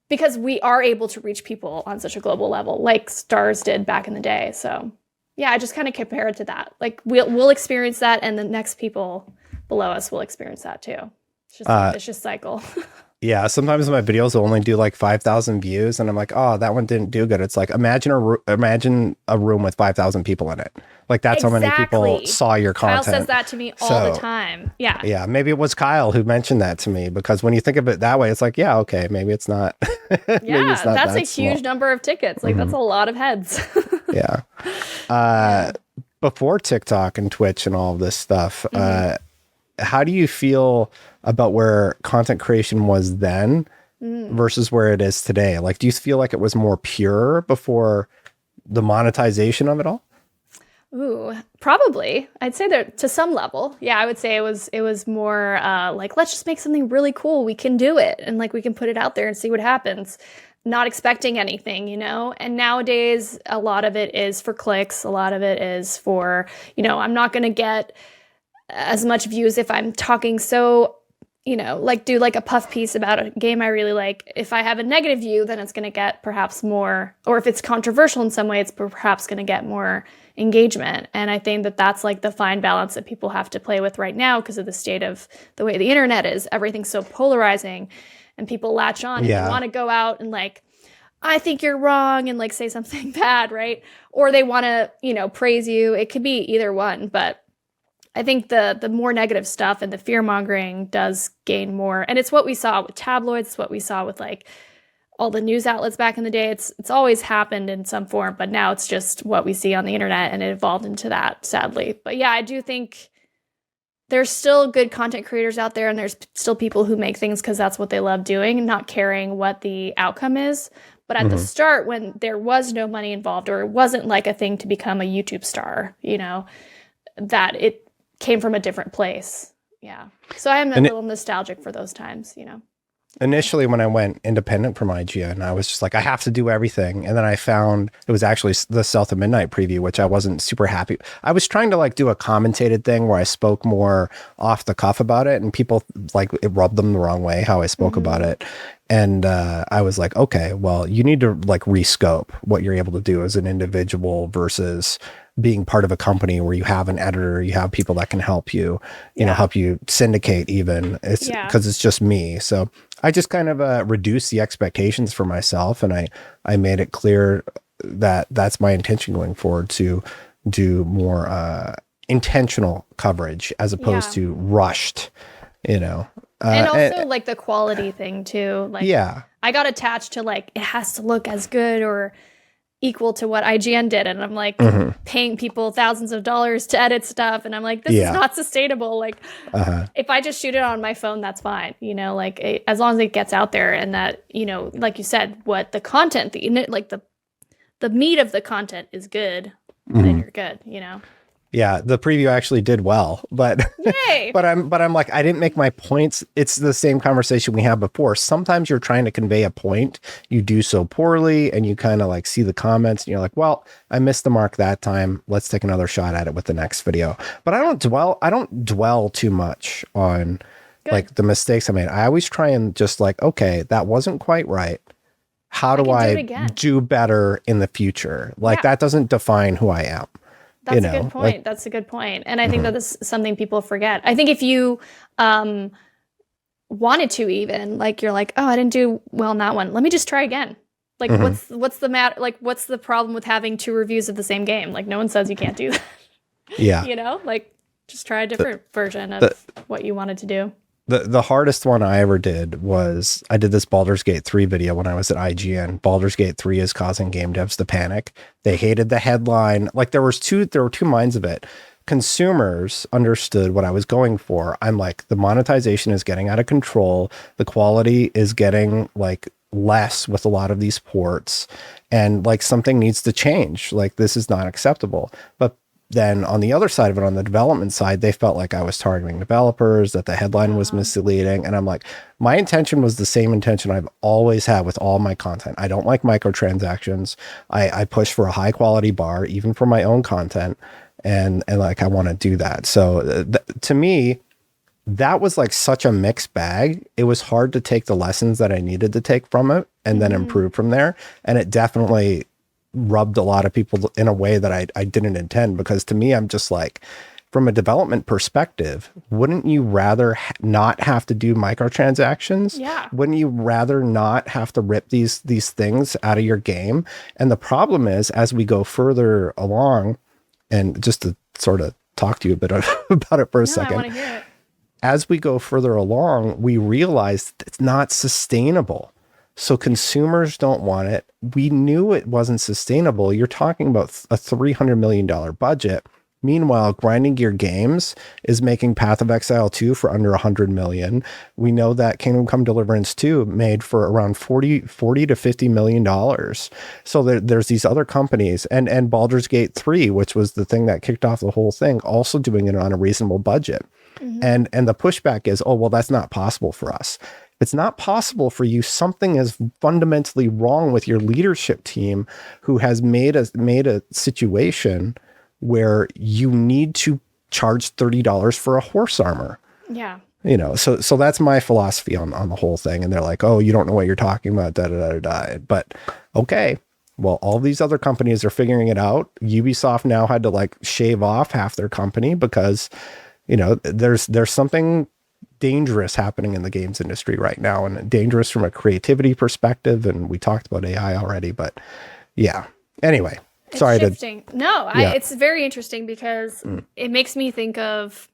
because we are able to reach people on such a global level, like stars did back in the day. So yeah, I just kind of compare it to that. Like we'll experience that, and the next people below us will experience that too. It's just a vicious cycle. Yeah, sometimes my videos will only do like 5,000 views, and I'm like, oh, that one didn't do good. It's like, imagine a room with 5,000 people in it. Like that's how many people saw your content. Kyle says that to me all the time. Yeah. Yeah, maybe it was Kyle who mentioned that to me, because when you think of it that way, it's like, yeah, okay, maybe it's not. Yeah, it's not that's a small. Huge number of tickets. Like that's a lot of heads. Yeah. Before TikTok and Twitch and all of this stuff, how do you feel about where content creation was then versus where it is today? Like, do you feel like it was more pure before the monetization of it all? Ooh, probably. I'd say that to some level. Yeah, I would say it was more like, let's just make something really cool. We can do it. And like, we can put it out there and see what happens. Not expecting anything, And nowadays, a lot of it is for clicks. A lot of it is for, I'm not going to get as much views if I'm talking so, like do like a puff piece about a game I really like. If I have a negative view, then it's going to get perhaps more, or if it's controversial in some way, it's perhaps going to get more engagement. And I think that that's like the fine balance that people have to play with right now because of the state of the way the internet is. Everything's so polarizing and people latch on and they want to go out and like, I think you're wrong and like say something bad, right? Or they want to, praise you. It could be either one, but I think the more negative stuff and the fear mongering does gain more. And it's what we saw with tabloids. It's what we saw with like all the news outlets back in the day. It's always happened in some form, but now it's just what we see on the internet, and it evolved into that, sadly. But yeah, I do think there's still good content creators out there, and there's still people who make things because that's what they love doing, not caring what the outcome is. But at the start, when there was no money involved, or it wasn't like a thing to become a YouTube star, that it came from a different place. Yeah. So I am a little nostalgic for those times, Initially, when I went independent from IGN, I was just like, I have to do everything. And then I found it was actually the South of Midnight preview, which I wasn't super happy. I was trying to like do a commentated thing where I spoke more off the cuff about it, and people like it rubbed them the wrong way how I spoke about it. And I was like, okay, well, you need to like rescope what you're able to do as an individual versus being part of a company where you have an editor, you have people that can help you, help you syndicate even. It's because it's just me. So I just kind of reduced the expectations for myself, and I made it clear that that's my intention going forward, to do more intentional coverage as opposed to rushed, and also like the quality thing too. Like, I got attached to like, it has to look as good or equal to what IGN did. And I'm like paying people thousands of dollars to edit stuff. And I'm like, this is not sustainable. Like if I just shoot it on my phone, that's fine. As long as it gets out there, and that, like you said, what the content, the meat of the content is good, then you're good, Yeah, the preview actually did well, but Yay! but I'm like, I didn't make my points. It's the same conversation we had before. Sometimes you're trying to convey a point, you do so poorly, and you kind of like see the comments, and you're like, well, I missed the mark that time. Let's take another shot at it with the next video. But I don't dwell too much on like the mistakes I made. I always try and just like, okay, that wasn't quite right. How do I do better in the future? Like that doesn't define who I am. That's a good point. That's a good point. And I think that is something people forget. I think if you wanted to, even like, you're like, oh, I didn't do well in that one, let me just try again. Like what's the matter? Like, what's the problem with having 2 reviews of the same game? Like, no one says you can't do that. Yeah. Like just try a different version of what you wanted to do. The hardest one I ever did was I did this Baldur's Gate 3 video when I was at IGN. Baldur's Gate 3 is causing game devs to panic. They hated the headline. Like there were two minds of it. Consumers understood what I was going for. I'm like, the monetization is getting out of control. The quality is getting like less with a lot of these ports, and like something needs to change. Like this is not acceptable. But then on the other side of it, on the development side, they felt like I was targeting developers, that the headline was misleading. And I'm like, my intention was the same intention I've always had with all my content. I don't like microtransactions. I push for a high quality bar, even for my own content. And like, I want to do that. So to me, that was like such a mixed bag. It was hard to take the lessons that I needed to take from it and then improve from there. And it definitely rubbed a lot of people in a way that I didn't intend, because to me, I'm just like, from a development perspective, wouldn't you rather not have to do microtransactions? Yeah. Wouldn't you rather not have to rip these things out of your game? And the problem is, as we go further along, and just to sort of talk to you a bit about it for a second. I want to hear it. As we go further along, we realize it's not sustainable. So consumers don't want it. We knew it wasn't sustainable. You're talking about a $300 million budget. Meanwhile, Grinding Gear Games is making Path of Exile 2 for under $100 million. We know that Kingdom Come Deliverance 2 made for around $40 to $50 million. So there's these other companies, and Baldur's Gate 3, which was the thing that kicked off the whole thing, also doing it on a reasonable budget. And the pushback is, oh, well, that's not possible for us. If it's not possible for you, something is fundamentally wrong with your leadership team, who has made a situation where you need to charge $30 for a horse armor. Yeah. You know, so that's my philosophy on the whole thing. And they're like, oh, you don't know what you're talking about, da da da da. But okay, well, all these other companies are figuring it out. Ubisoft now had to like shave off half their company because, you know, there's something dangerous happening in the games industry right now, and dangerous from a creativity perspective. And we talked about AI already, but yeah. Anyway, It's sorry shifting. to. It's very interesting because it makes me think of,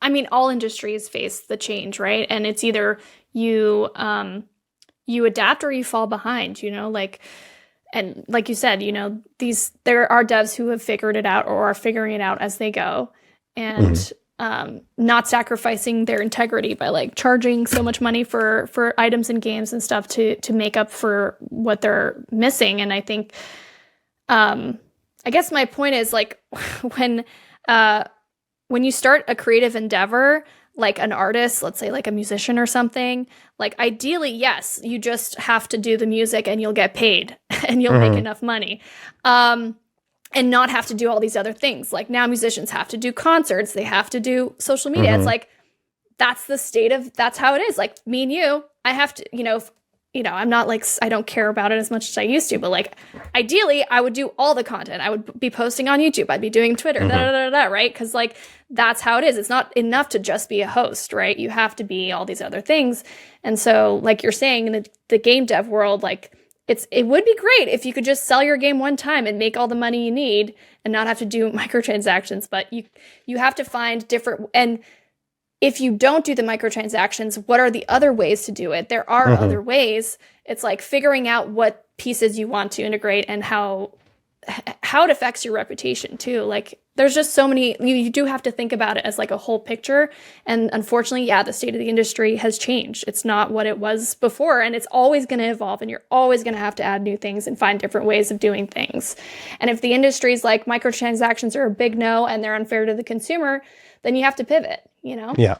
I mean, all industries face the change, right? And it's either you adapt or you fall behind, you know, like, and like you said, you know, there are devs who have figured it out or are figuring it out as they go, and not sacrificing their integrity by like charging so much money for items and games and stuff to make up for what they're missing. And I think, I guess my point is like when you start a creative endeavor, like an artist, let's say like a musician or something, like ideally, yes, you just have to do the music and you'll get paid and you'll make enough money. And not have to do all these other things. Like now musicians have to do concerts. They have to do social media. It's like, that's how it is. Like me and you, I have to, I'm not like, I don't care about it as much as I used to, but like ideally I would do all the content. I would be posting on YouTube. I'd be doing Twitter, right? Because like, that's how it is. It's not enough to just be a host, right? You have to be all these other things. And so like you're saying in the game dev world, like, it would be great if you could just sell your game one time and make all the money you need and not have to do microtransactions. But you have to find different, and if you don't do the microtransactions, what are the other ways to do it? There are other ways. It's like figuring out what pieces you want to integrate and how it affects your reputation too. Like there's just so many, you do have to think about it as like a whole picture. And unfortunately, the state of the industry has changed. It's not what it was before, and it's always going to evolve, and you're always going to have to add new things and find different ways of doing things. And if the industry's like microtransactions are a big no and they're unfair to the consumer, then you have to pivot, you know? Yeah.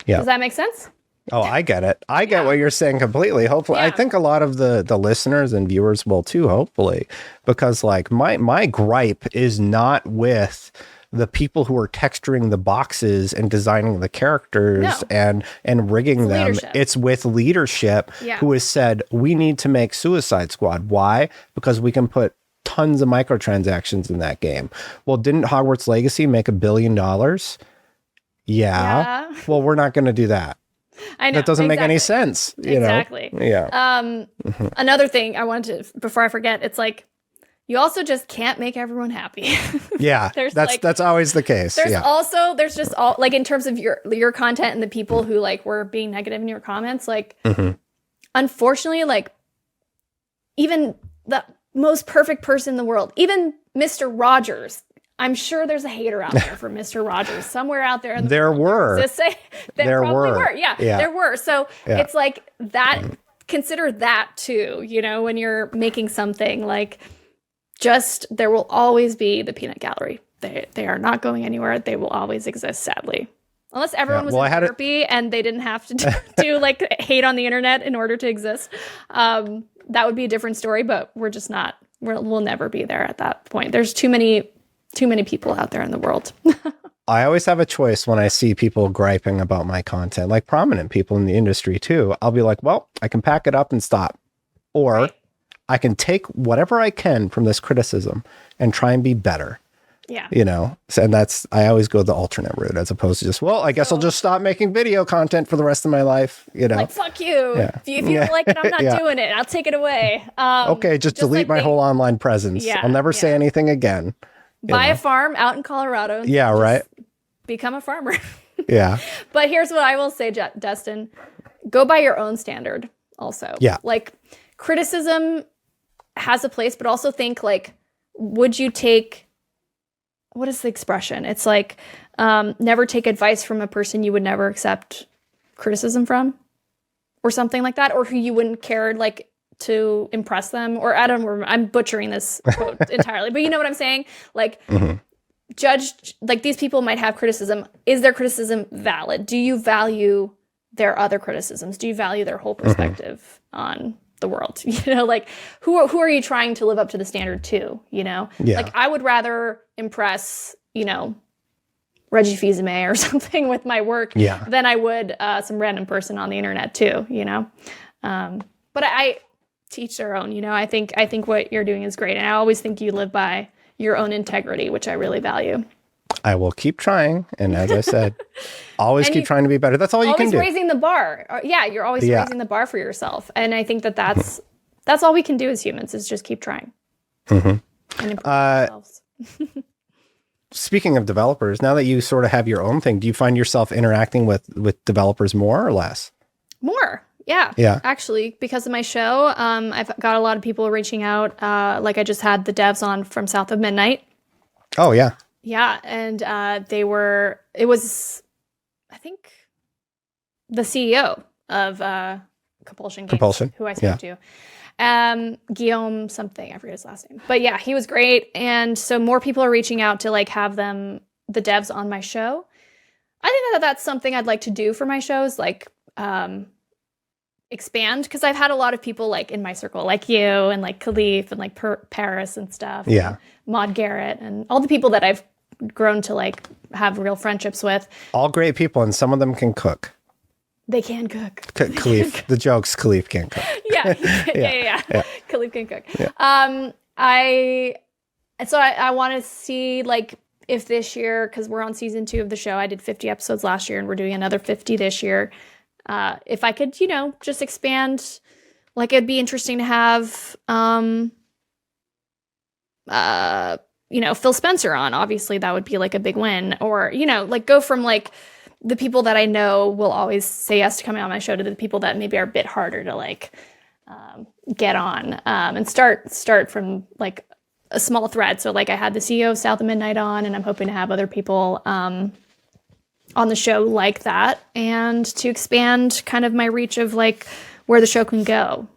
Does that make sense? Oh, I get it. I get what you're saying completely. Hopefully, I think a lot of the listeners and viewers will too, hopefully, because like my gripe is not with the people who are texturing the boxes and designing the characters and rigging them. Leadership. It's with leadership who has said, we need to make Suicide Squad. Why? Because we can put tons of microtransactions in that game. Well, didn't Hogwarts Legacy make $1 billion? Yeah. Well, we're not going to do that. I know. That doesn't make any sense. You know? Yeah. Another thing I wanted to, before I forget, it's like, you also just can't make everyone happy. Yeah. That's always the case. There's just all like in terms of your content and the people who like were being negative in your comments, like, unfortunately, like even the most perfect person in the world, even Mr. Rogers, I'm sure there's a hater out there for Mr. Rogers somewhere out there. There were. There were. Yeah, there were. So it's like that. Consider that too. You know, when you're making something like, just there will always be the peanut gallery. they are not going anywhere. They will always exist, sadly. Unless everyone was in therapy and they didn't have to do like hate on the internet in order to exist. That would be a different story, but we're just not. We'll never be there at that point. There's too many people out there in the world. I always have a choice when I see people griping about my content, like prominent people in the industry too. I'll be like, well, I can pack it up and stop. Or I can take whatever I can from this criticism and try and be better. Yeah. You know, and I always go the alternate route as opposed to just, well, I guess I'll just stop making video content for the rest of my life. You know, like, fuck you. Yeah. If you don't like it, I'm not doing it. I'll take it away. Okay. Just delete my whole online presence. I'll never say anything again. Buy a farm out in Colorado. Yeah. Right. Become a farmer. Yeah. But here's what I will say, Destin. Go by your own standard also. Yeah. Like, criticism has a place, but also think like, would you take, what is the expression? It's like, never take advice from a person you would never accept criticism from, or something like that, or who you wouldn't care like to impress them, or I don't remember, I'm butchering this quote entirely, but you know what I'm saying? Like, judge, like these people might have criticism. Is their criticism valid? Do you value their other criticisms? Do you value their whole perspective on the world? You know, like who are you trying to live up to the standard to, you know? Like I would rather impress, you know, Reggie Fils-Aimé or something with my work than I would some random person on the internet too, you know? But I teach their own, you know. I think what you're doing is great. And I always think you live by your own integrity, which I really value. I will keep trying. And as I said, always keep trying to be better. That's all you can do. Always raising the bar. Yeah, you're always raising the bar for yourself. And I think that's all we can do as humans is just keep trying. And improve ourselves. Speaking of developers, now that you sort of have your own thing, do you find yourself interacting with developers more or less? More. Yeah. Actually, because of my show, I've got a lot of people reaching out. Like I just had the devs on from South of Midnight. Oh, yeah. Yeah. And it was, I think, the CEO of Compulsion Games, who I spoke to. Guillaume something, I forget his last name. But yeah, he was great. And so more people are reaching out to like have the devs on my show. I think that's something I'd like to do for my shows, like expand, because I've had a lot of people like in my circle, like you and like Khalif and like Paris and stuff. Yeah. And Maud Garrett and all the people that I've grown to like have real friendships with. All great people, and some of them can cook. They can cook. Khalif, the joke's Khalif can't cook. Yeah. Khalif can cook. Yeah. I want to see like if this year, because we're on season 2 of the show, I did 50 episodes last year and we're doing another 50 this year. If I could, you know, just expand, like it'd be interesting to have, you know, Phil Spencer on. Obviously, that would be like a big win. Or, you know, like go from like the people that I know will always say yes to coming on my show to the people that maybe are a bit harder to like get on, and start from like a small thread. So like I had the CEO of South of Midnight on, and I'm hoping to have other people on the show like that, and to expand kind of my reach of like where the show can go.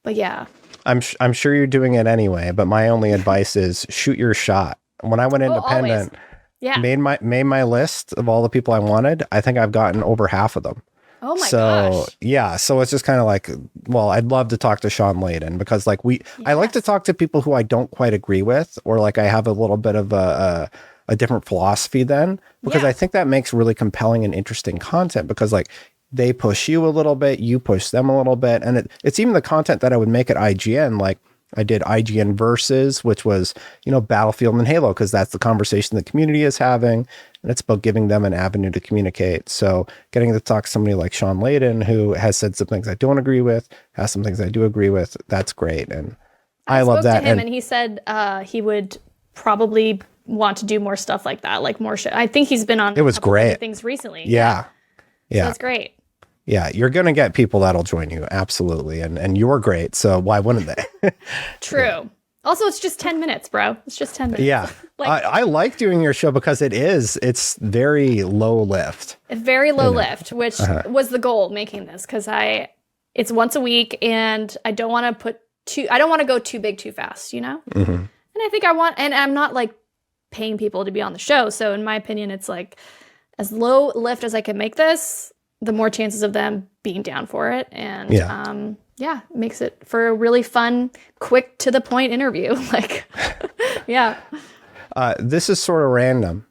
But yeah, I'm sure you're doing it anyway, but my only advice is shoot your shot. When I went independent, made my list of all the people I wanted, I think I've gotten over half of them. Oh my gosh. Yeah, so it's just kind of like, well, I'd love to talk to Sean Layden, because like I like to talk to people who I don't quite agree with, or like I have a little bit of a different philosophy then, because I think that makes really compelling and interesting content, because like they push you a little bit, you push them a little bit. And it's even the content that I would make at IGN. Like I did IGN Versus, which was, you know, Battlefield and Halo, because that's the conversation the community is having. And it's about giving them an avenue to communicate. So getting to talk to somebody like Sean Layden, who has said some things I don't agree with, has some things I do agree with, that's great. And I love that. To him, and he said he would probably want to do more stuff like that, like more shit. I think he's been on. It was great things recently. Yeah. So that's great. Yeah, you're gonna get people that'll join you, absolutely, and you're great. So why wouldn't they? True. Yeah. Also, it's just 10 minutes, bro. It's just 10 minutes. Yeah, like, I like doing your show because it's very low lift. Very low lift, which was the goal of making this, because it's once a week, and I don't want to go too big too fast, you know. And I think and I'm not like paying people to be on the show. So in my opinion, it's like as low lift as I can make this, the more chances of them being down for it. And makes it for a really fun, quick to the point interview. Like, yeah. This is sort of random.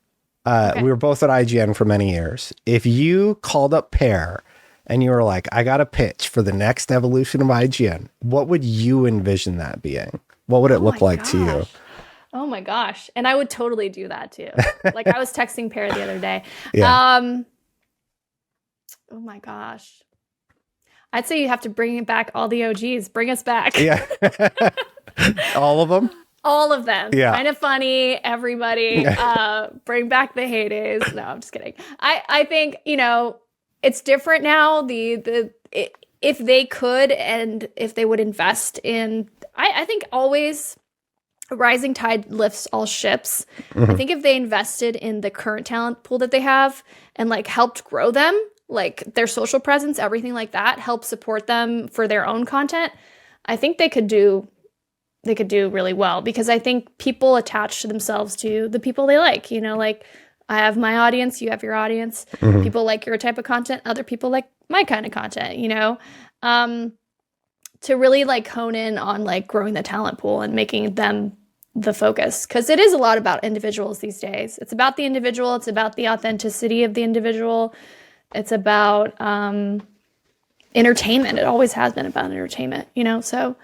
Okay. We were both at IGN for many years. If you called up Pear and you were like, I got a pitch for the next evolution of IGN, what would you envision that being? What would it look like to you? Oh my gosh. And I would totally do that too. Like I was texting Pear the other day. Yeah. Oh my gosh. I'd say you have to bring back all the OGs. Bring us back. Yeah. All of them? All of them. Yeah. Kind of funny. Everybody. Bring back the heydays. No, I'm just kidding. I think, it's different now. If they could and if they would invest in, I think always a rising tide lifts all ships. Mm-hmm. I think if they invested in the current talent pool that they have and like helped grow them, like their social presence, everything like that, help support them for their own content, I think they could do really well, because I think people attach to themselves to the people they like, like I have my audience, you have your audience, Mm-hmm. people like your type of content, other people like my kind of content, to really like hone in on like growing the talent pool and making them the focus. Because it is a lot about individuals these days. It's about the individual. It's about the authenticity of the individual. It's about entertainment. It always has been about entertainment, so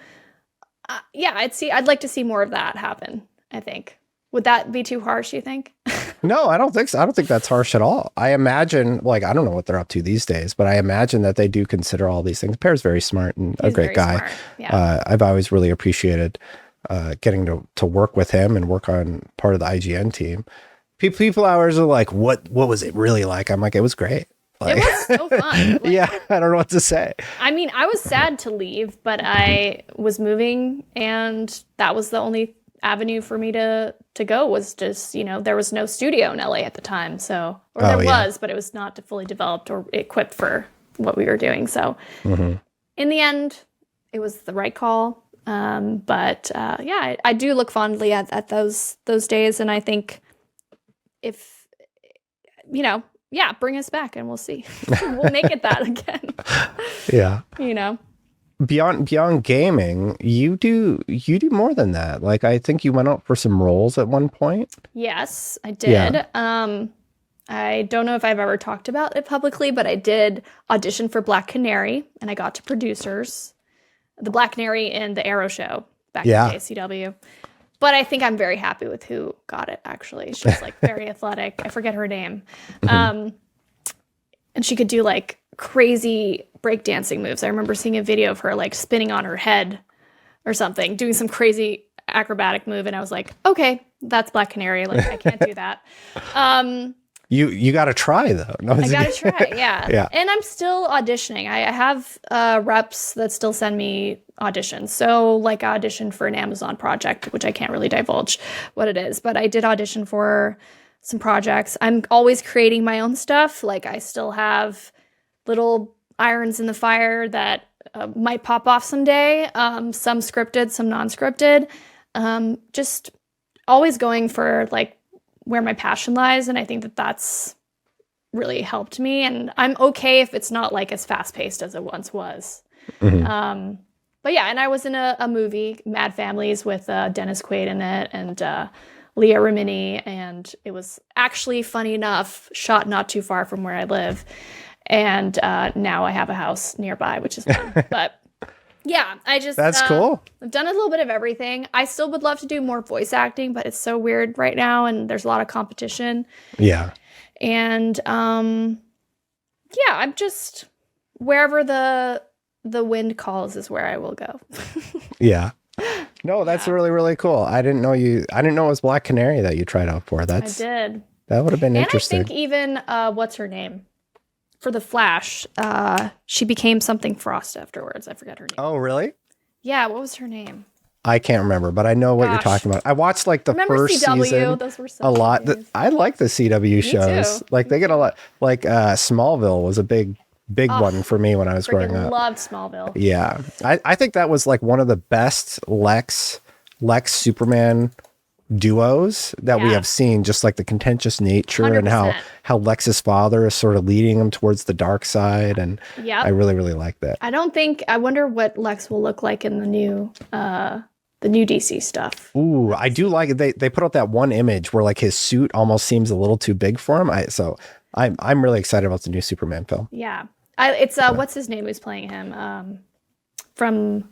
I'd like to see more of that happen, I think. Would that be too harsh, you think? No, I don't think so. I don't think that's harsh at all. I imagine, like, I don't know what they're up to these days, but I imagine that they do consider all these things. Pear's very smart and a great guy. Smart. Yeah. I've always really appreciated getting to work with him and work on part of the IGN team. People hours are like, what was it really like? I'm like, it was great. Like, it was so fun. Like, yeah, I don't know what to say. I mean, I was sad to leave, but I was moving, and that was the only avenue for me to go, was just, there was no studio in LA at the time. So, or there was, but it was not fully developed or equipped for what we were doing. So in the end, it was the right call. I do look fondly at those days. And I think if, bring us back and we'll see. We'll make it that again. Yeah. Beyond gaming, you do more than that. Like, I think you went out for some roles at one point. Yes, I did. Yeah. I don't know if I've ever talked about it publicly, but I did audition for Black Canary, and I got to producers. The Black Canary in the Arrow show back in the day, CW. But I think I'm very happy with who got it, actually. She's like very athletic. I forget her name. And she could do like crazy breakdancing moves. I remember seeing a video of her like spinning on her head or something, doing some crazy acrobatic move. And I was like, okay, that's Black Canary. Like, I can't do that. You got to try though. No, I got to try. Yeah. Yeah. And I'm still auditioning. I have reps that still send me auditions. So like I auditioned for an Amazon project, which I can't really divulge what it is, but I did audition for some projects. I'm always creating my own stuff. Like I still have little irons in the fire that might pop off someday. Some scripted, some non-scripted. Just always going for like where my passion lies. And I think that that's really helped me. And I'm okay if it's not like as fast paced as it once was. But yeah, and I was in a movie, Mad Families, with Dennis Quaid in it and Leah Remini. And it was actually, funny enough, shot not too far from where I live. And now I have a house nearby, which is fun. But yeah, that's cool. I've done a little bit of everything. I still would love to do more voice acting, but it's so weird right now, and there's a lot of competition. Yeah. And I'm just wherever the wind calls is where I will go. Yeah. No, that's really, really cool. I didn't know it was Black Canary that you tried out for. I did. That would have been interesting. And I think even what's her name? For The Flash, she became something Frost afterwards. I forget her name. Oh, really? Yeah, what was her name? I can't remember, but I know what you're talking about. I watched like the first CW? season. Those were so a lot. I like the CW shows. too. Like they get a lot. Like Smallville was a big one for me when I was growing up. Loved Smallville. Yeah, I think that was like one of the best Lex Superman duos that we Yeah. have seen, just like the contentious nature and 100%. how Lex's father is sort of leading him towards the dark side. And Yep. I really, really like that. I wonder what Lex will look like in the new DC stuff. Ooh, I do like it. They put out that one image where like his suit almost seems a little too big for him. I'm really excited about the new Superman film. Yeah. It's what's his name who's playing him? From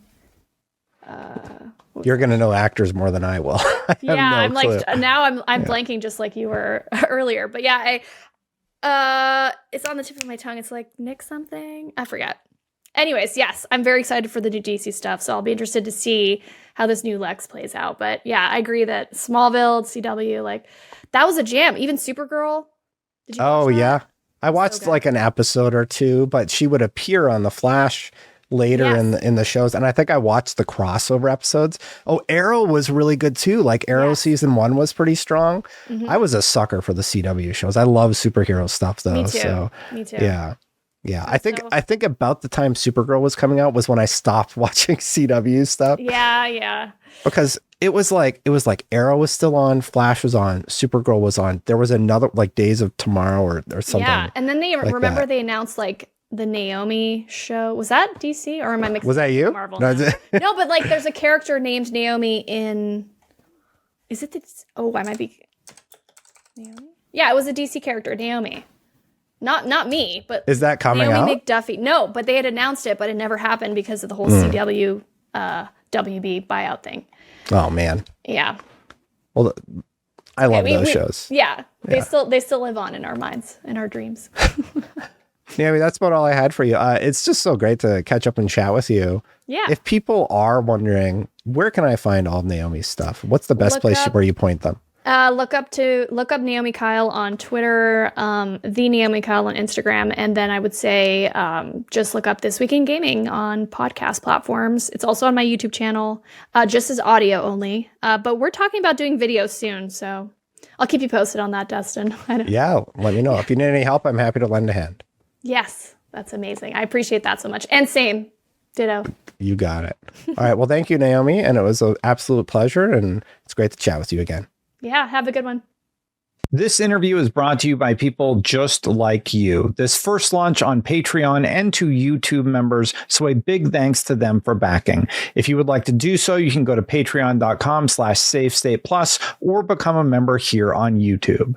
You're gonna know actors more than I will. I have yeah, no I'm clue. like now I'm blanking just like you were earlier. But yeah, it's on the tip of my tongue. It's like Nick something. I forget. Anyways, yes, I'm very excited for the new DC stuff. So I'll be interested to see how this new Lex plays out. But yeah, I agree that Smallville, CW, like that was a jam. Even Supergirl. Did you watch that? Yeah. I watched good. like an episode or two, but she would appear on the Flash later Yes. in the shows, and I think I watched the crossover episodes. Oh, Arrow was really good too. Like Arrow Yes. season 1 was pretty strong. Mhm. I was a sucker for the CW shows. I love superhero stuff though. Me too. So Me too. yeah. Yeah. I think So- I think about the time Supergirl was coming out was when I stopped watching CW stuff, Yeah. because it was like Arrow was still on, Flash was on, Supergirl was on. There was another like Days of Tomorrow or something. Yeah. And then like remember that. they announced like the Naomi show. Was that DC or am I mixing Was that you? Marvel? No, now? No, but like there's a character named Naomi in. Is it the? Oh, I might be. Naomi? Yeah, it was a DC character, Naomi. Not me, but Is that coming Naomi out? McDuffie. No, but they had announced it, but it never happened because of the whole CW WB buyout thing. Oh man. Yeah. Well, I love We- those we- shows. Yeah. They still live on in our minds, in our dreams. Yeah, I mean, that's about all I had for you. It's just so great to catch up and chat with you. Yeah. If people are wondering, where can I find all of Naomi's stuff? What's the best Look place up- where you point them? Look up Naomi Kyle on Twitter, the Naomi Kyle on Instagram, and then I would say just look up This Week in Gaming on podcast platforms. It's also on my YouTube channel, just as audio only. But we're talking about doing videos soon, so I'll keep you posted on that, Destin. Yeah, let me know. If you need any help, I'm happy to lend a hand. Yes, that's amazing. I appreciate that so much. And same, ditto. You got it. All right. Well, thank you, Naomi. And it was an absolute pleasure. And it's great to chat with you again. Yeah, have a good one. This interview is brought to you by people just like you. This first launch on Patreon and to YouTube members, so a big thanks to them for backing. If you would like to do so, you can go to patreon.com/SafeStatePlus or become a member here on YouTube.